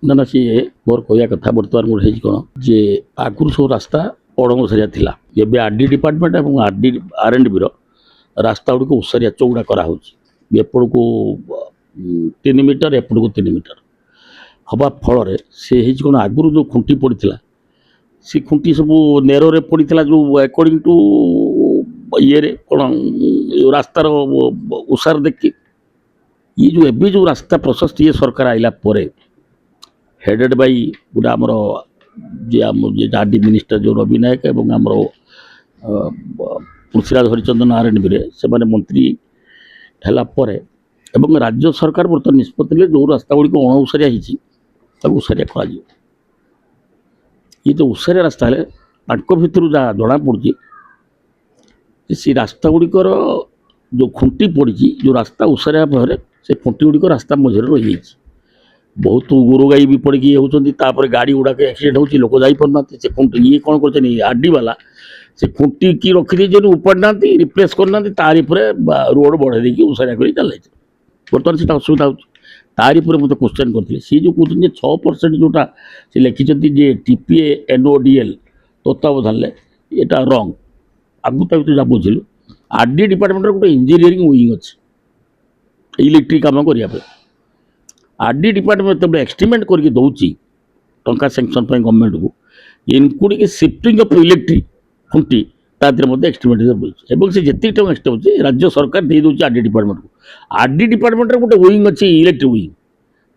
ना ना सी मोर कहया कथा बर्तमान मोर कौन जे आगुरी सब रास्ता अड़ंगसरिया थिला एबे आरडी डिपार्टमेंट और आर एंड बी रास्ता गुड़िक ओसारिया चौड़ा कराऊँगी एपड़ को 3 मीटर एपड़ को 3 मीटर हवा फल से कौन आगुरी जो खुंटी पड़ा से खुंटी सब नेरोरे पड़ा जो अकॉर्डिंग टू ये कौन रास्तार ओसार देखी ये जो एबी जो रास्ता प्रशस्त ये सरकार आइला परे हेडेड बाय गोटे आमर जे आरडी मिनिस्टर जो रवि नायक एवं आमर पृथ्वीराज हरिचंदन आर.एन.बी से मंत्री है एवं राज्य सरकार बर्तमान निष्पत्ति जो रास्ता गुड़िक अणउसारिया उसारिया कर ये जो उसारिया रास्ता है भितर जहाँ जना पड़ी से रास्ता गुड़िकर जो खुंटी पड़ी जो रास्ता उसारिया फल से खुंटी गुड़िक रास्ता मझे रही बहुत गोरु गाई भी पड़ी होती गाड़ी गुड़ाक एक्सीडेंट हो लोक जापना से खुंटी ये कौन कर आरडी वाला से खुंटी की रखी उपड़ा रिप्लेस करना रोड बढ़े देखिए उसारिया कर चल बर्तमान से असुविधा हो तारी मत क्वेश्चन करते सी जो कहते 6% जोटा से लिखिं टीपीए एनओडीएल तत्वावधान यहाँ रंग आगु जहाँ बुझिलु आरडी डिपार्टमेंट गोटे इंजीनियरिंग विंग अच्छे इलेक्ट्रिक काम करने आरडी डिपार्टमेंट तब एस्टिमेट करके दौर टंका सैंक्शन गवर्नमेंट को इनक्लूडिंग शिफ्टिंग ऑफ इलेक्ट्रिक खुंटी तादे एस्टिमेट और से जी टाइम एक्सट्रा होती राज्य सरकार दे दूसरी आरडी डिपार्टमेंट को आरडी डिपार्टमेंट गोटे विंग अच्छी इलेक्ट्रिक विंग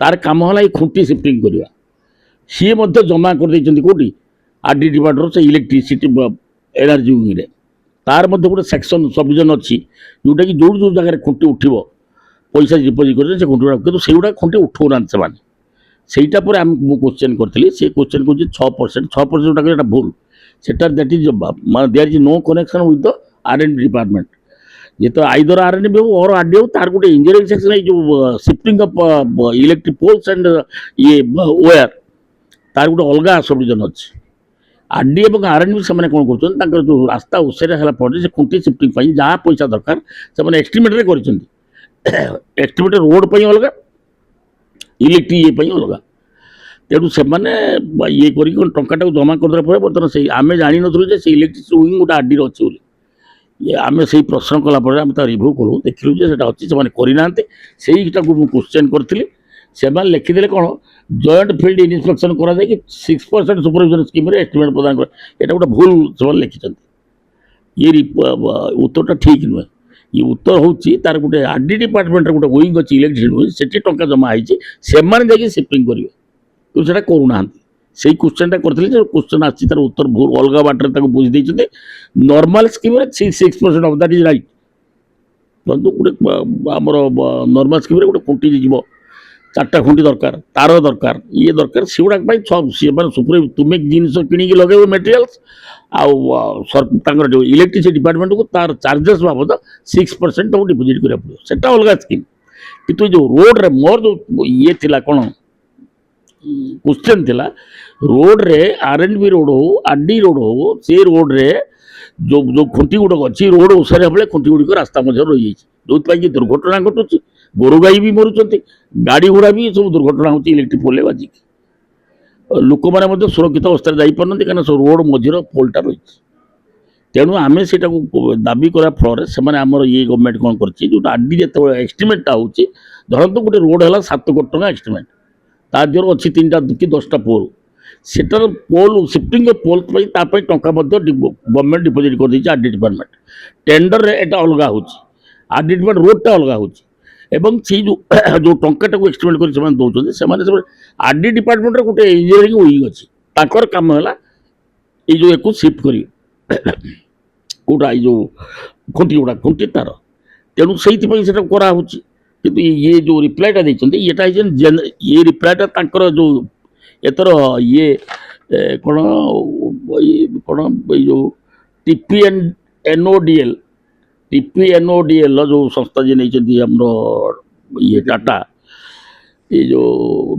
तार कम है खुंटी शिफ्टिंग करवा सी जमा कर कौटी आरडी डिपार्टमेंट से इलेक्ट्रिसिटी एनर्जी विंग तार गोटे सेक्शन सबडिजन अच्छी जोटा कि जो जो जगह खुंटी उठो पैसा डिपोजिट कर खुंटी गुड़ा से गुड़ा खुंटी उठाऊना से क्वेश्चन करी से क्वेश्चन कर 6% जोटा भूल सेटा that is there is no connection with the R and B department ये तो आइदर आर.एंड.बी हो और आरडी हो तार गोटे इंजीनियरिंग सेक्शन जो shifting of electric poles and ये वायर तार गोटे अलग सबडिजन अच्छे आरडी और आर.एंड.बी से कौन कर जो रास्ता ओसारिया है पड़े से खुंटी शिफ्टिंग जहाँ पैसा दरकार से एस्टिमेट कर एस्टिमेट रोड पर अलग इलेक्ट्रिक ये अलग तेणु से ये टाटा जमा करदे बर्तमान से आम जानी नु से इलेक्ट्रिक विंग गोटे आरडी अच्छी ये आम से प्रश्न कलापर आम रिव्यू कलु देखिलु अच्छी से करना से क्वेश्चन करी से लिखिदे कौन जॉइंट फील्ड इन्स्पेक्शन करा 6% सुपरविजन स्कीम एस्टिमेट प्रदान कर ये गोटे भूल से लिखिं ये उत्तर ठीक नुहे ये उत्तर हूँ तार गोटे आरडी डिपार्टमेंट गोटे विंग अच्छी इलेक्ट्रिक विंग से टंका जमा होती शिफ्टिंग करेंगे तो से करूना से क्वेश्चन करी क्वेश्चन आर उत्तर भूल अलग बाटर बुझी normal scheme 6% of that is right गोटे आमर नॉर्मल स्कीम गोटे खुंटी जीव 4टा खुंटी दरकार तार दरकार ये दरकार से गुड़ा सुपर तुम्हें जिनस किणिकी लगे मेटेरियाल्स आर जो इलेक्ट्रिसिटी डिपार्टमेंट को तार चार्जेस बाबद 6% डिपोजिट करा पड़ा अलग स्कीम कितु जो रोड रे मोर जो ये थिला कौन क्वेश्चन थिला रोड रे आर.एंड.बी रोड हो आरडी रोड हो से रोड रे जो जो खुंटी गुड़क अच्छी रोड ओसारे बेले खुंटी गुड़िक रास्ता मध्य रही जो दुर्घटना घटुची गोरु गाई भी मरुंच गाड़ी गुड़ा भी सब दुर्घटना होती इलेक्ट्रिक पोल बाजिक लोक मैंने सुरक्षित अवस्था जापार कहीं रोड मझीर पोलटा रही तेणु आम से दाबी करा फल से ये गवर्नमेंट कौन कर आरडी जो एस्टिमेटा हो धरत गोटे रोड है 7 कोटी टका एस्टिमेट तार अच्छी 3टा कि 10टा पोल सेटार पोल शिफ्टिंग पोल टंका गवर्नमेंट डिपोजिट कर दी आरडी डिपार्टमेंट टेंडर एटा अलग हो आरडी डिपार्टमेंट रोडटा अलग हो एवं से जो जो टंका को एस्टिमेट कर दौरान से आरडी डिपार्टमेंट गोटे इंजीनियरिंग विंग अच्छी ताकर काम है ये जो एक शिफ्ट कर कौटा जो खुंटी गुड़ा खुंटी तार तेणु से करा किंतु ये जो रिप्लाईटा देते ये रिप्लाईटा जो एतर ये कौन कौन जो टीपीएनओडीएल जो संस्था जी नहीं ये टाटा ये जो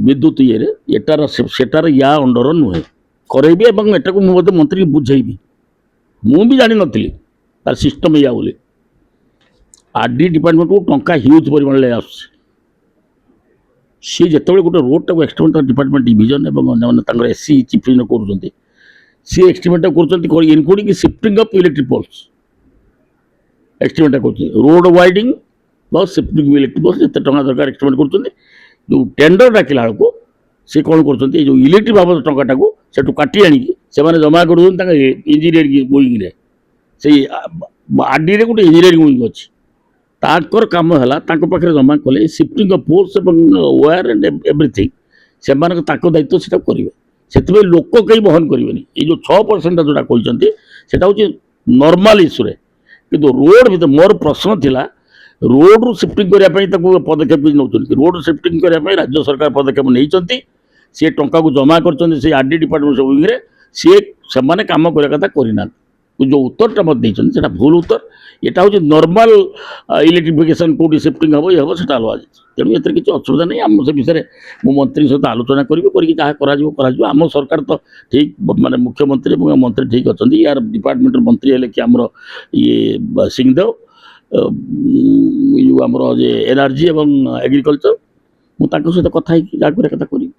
विद्युत ये सेटार या अंडर नुहे करेबी एटा को मुझे मंत्री बुझेबी मुझे जानी नी तार सिस्टम या बोली आरडी डिपार्टमेंट को टंका ह्यूज परिमाण आस सी जो गोटे रोडटा एक्सटेरिमेंट डिपार्टमेंट डिविजन और अन्य एससी चीफ इंजीनियर कर सी एक्सटेरिमेंट कर including shifting of electric poles एक्सटेरिमेंट कर road widening plus shifting electric poles जिते टଙ୍କା दरकार एक्सटेरिमेंट कर जो टेंडर डाकिला बेलू सी कौन कर जो इलेक्ट्रिक बाबद टंकाटा को सेठू काटी आनिकी से जमा कर इंजीनियरिंग विंग से आरडी रे गोटे इंजीनियरिंग विंग अच्छी ताकर काम है पाखे जमा कले shifting of poles wire and everything से दायित्व से करेंगे से लोक कहीं बहन करेंगे ये जो 6% जोटा कहते हूँ नॉर्मल इश्यू कि रोड भर मोर प्रश्न थिला रोड रू शिफ्टिंग करने पदक्षेप नौ रोड शिफ्टिंग करने राज्य सरकार पदक्षेप नहीं सी टंका को जमा कर आरडी डिपार्टमेंट विंग रे सी से काम करने कथा करना जो उत्तरटा मत देते भूल उत्तर यहाँ हूँ नॉर्मल इलेक्ट्रिफिकेशन कौटी शिफ्टिंग हम ये हम से अलग तेणु ये किसी असुविधा नहीं आम से विषय में मंत्री सहित आलोचना करी आम सरकार तो ठीक माने मुख्यमंत्री और मंत्री ठीक अच्छा यार डिपार्टमेंट मंत्री है कि आमर ये सिंहदेव जो आमर एनर्जी और एग्रीकल्चर मुझे सहित कथा कथा करी